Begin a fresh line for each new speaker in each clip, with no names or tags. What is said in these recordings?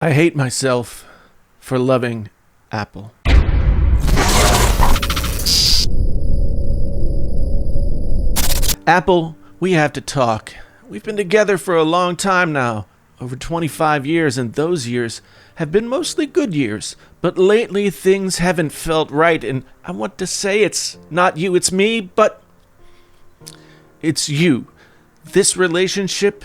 I hate myself for loving Apple. Apple, we have to talk. We've been together for a long time now, over 25 years, and those years have been mostly good years. But lately things haven't felt right, and I want to say it's not you, it's me, but it's you. This relationship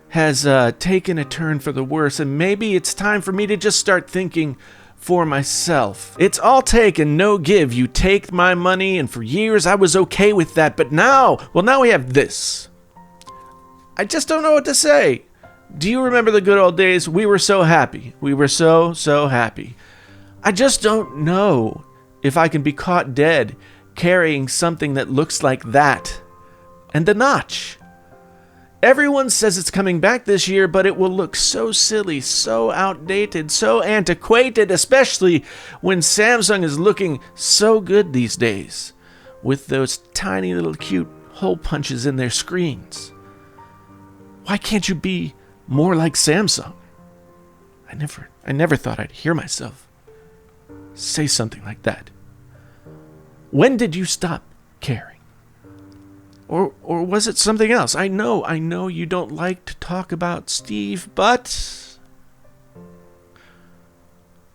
has taken a turn for the worse, and maybe it's time for me to just start thinking for myself. It's all take and no give. You take my money, and for years I was okay with that, but now we have this. I just don't know what to say. Do you remember the good old days? We were so happy. We were so happy. I just don't know if I can be caught dead carrying something that looks like that. And the notch. Everyone says it's coming back this year, but it will look so silly, so outdated, so antiquated, especially when Samsung is looking so good these days, with those tiny little cute hole punches in their screens. Why can't you be more like Samsung? I never thought I'd hear myself say something like that. When did you stop caring? Or was it something else? I know you don't like to talk about Steve, but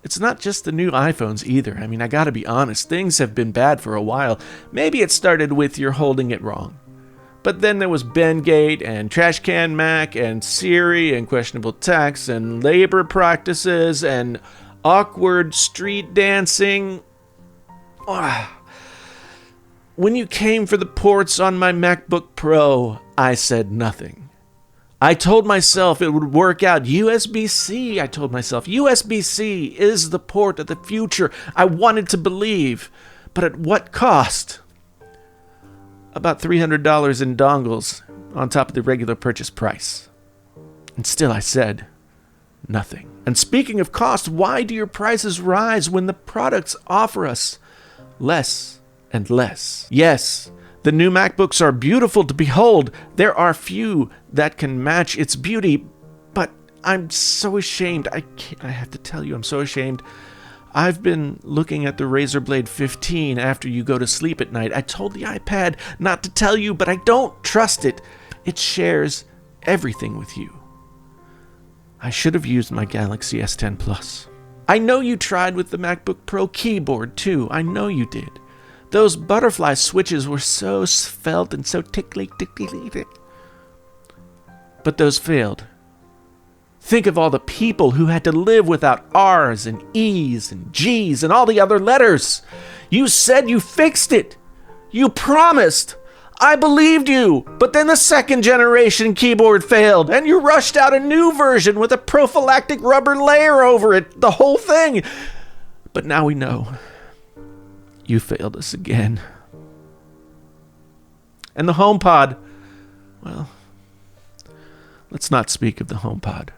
it's not just the new iPhones either. I mean, I gotta be honest, things have been bad for a while. Maybe it started with you're holding it wrong. But then there was Bengate and Trashcan Mac and Siri and questionable text and labor practices and awkward street dancing. When you came for the ports on my MacBook Pro, I said nothing. I told myself it would work out. USB-C, I told myself. USB-C is the port of the future. I wanted to believe. But at what cost? About $300 in dongles on top of the regular purchase price. And still I said nothing. And speaking of cost, why do your prices rise when the products offer us less and less? Yes, the new MacBooks are beautiful to behold. There are few that can match its beauty, but I'm so ashamed. I have to tell you, I'm so ashamed. I've been looking at the Razer Blade 15 after you go to sleep at night. I told the iPad not to tell you, but I don't trust it. It shares everything with you. I should have used my Galaxy S10 Plus. I know you tried with the MacBook Pro keyboard too. I know you did. Those butterfly switches were so svelte and so tickly. But those failed. Think of all the people who had to live without R's and E's and G's and all the other letters. You said you fixed it. You promised. I believed you. But then the second generation keyboard failed, and you rushed out a new version with a prophylactic rubber layer over it, the whole thing. But now we know. You failed us again. And the HomePod, well, let's not speak of the HomePod.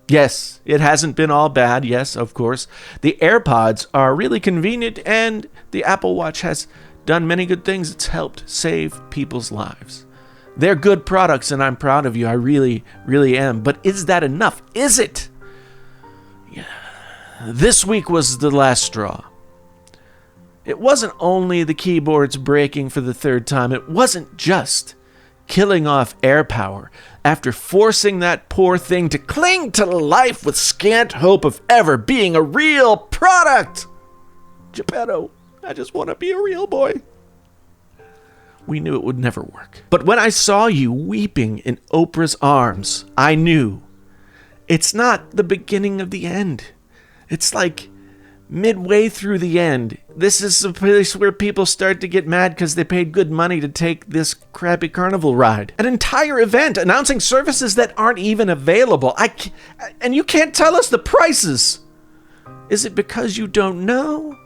Yes, it hasn't been all bad, yes, of course. The Airpods are really convenient, and the Apple Watch has done many good things. It's helped save people's lives. They're good products, and I'm proud of you. I really, really am. But is that enough? Is it? Yeah. This week was the last straw. It wasn't only the keyboards breaking for the third time. It wasn't just killing off Airpower after forcing that poor thing to cling to life with scant hope of ever being a real product. Geppetto, I just want to be a real boy. We knew it would never work. But when I saw you weeping in Oprah's arms, I knew it's not the beginning of the end. It's like midway through the end. This is the place where people start to get mad because they paid good money to take this crappy carnival ride. An entire event announcing services that aren't even available. And you can't tell us the prices. Is it because you don't know?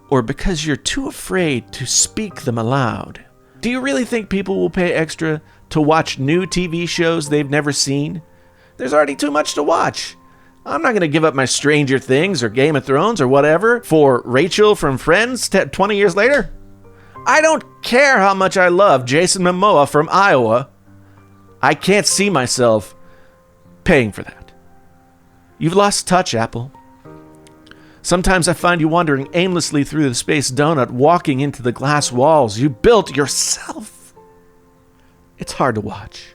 Or because you're too afraid to speak them aloud? Do you really think people will pay extra to watch new TV shows they've never seen? There's already too much to watch. I'm not going to give up my Stranger Things or Game of Thrones or whatever for Rachel from Friends 20 years later. I don't care how much I love Jason Momoa from Iowa. I can't see myself paying for that. You've lost touch, Apple. Sometimes I find you wandering aimlessly through the space donut, walking into the glass walls you built yourself. It's hard to watch.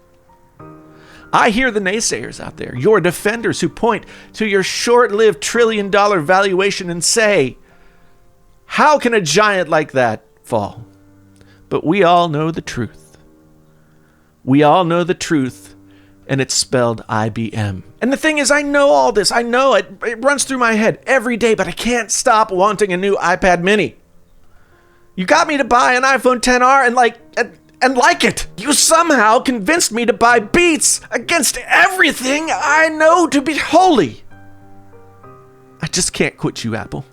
I hear the naysayers out there, your defenders who point to your short-lived trillion-dollar valuation and say, how can a giant like that fall? But we all know the truth. We all know the truth, and it's spelled IBM. And the thing is, I know all this. I know it. It runs through my head every day, but I can't stop wanting a new iPad mini. You got me to buy an iPhone XR and like it. You somehow convinced me to buy Beats against everything I know to be holy. I just can't quit you, Apple.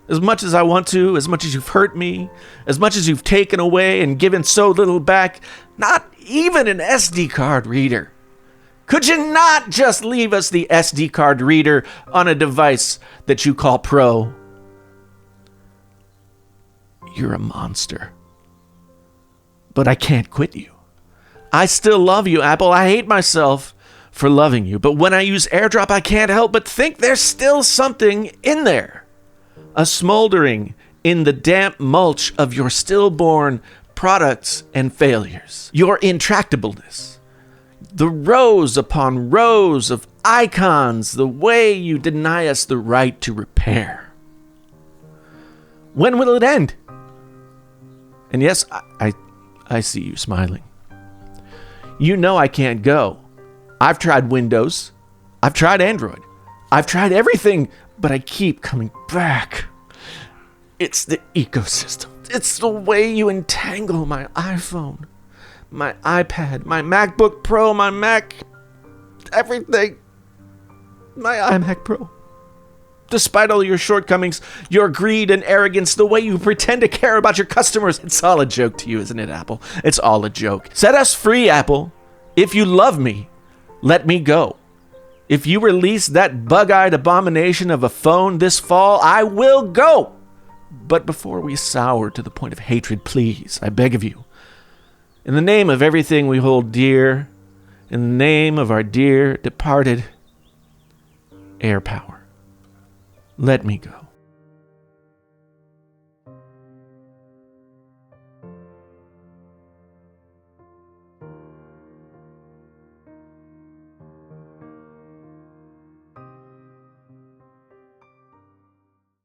As much as I want to, as much as you've hurt me, as much as you've taken away and given so little back, not even an SD card reader. Could you not just leave us the SD card reader on a device that you call Pro? You're a monster. But I can't quit you. I still love you, Apple. I hate myself for loving you. But when I use AirDrop, I can't help but think there's still something in there. A smoldering in the damp mulch of your stillborn products and failures. Your intractableness. The rows upon rows of icons, the way you deny us the right to repair. When will it end? And yes, I see you smiling. You know I can't go. I've tried Windows. I've tried Android. I've tried everything, but I keep coming back. It's the ecosystem. It's the way you entangle my iPhone, my iPad, my MacBook Pro, my Mac, everything. My iMac Pro. Despite all your shortcomings, your greed and arrogance, the way you pretend to care about your customers, it's all a joke to you, isn't it, Apple? It's all a joke. Set us free, Apple. If you love me, let me go. If you release that bug-eyed abomination of a phone this fall, I will go. But before we sour to the point of hatred, please, I beg of you, in the name of everything we hold dear, in the name of our dear departed Airpower, let me go.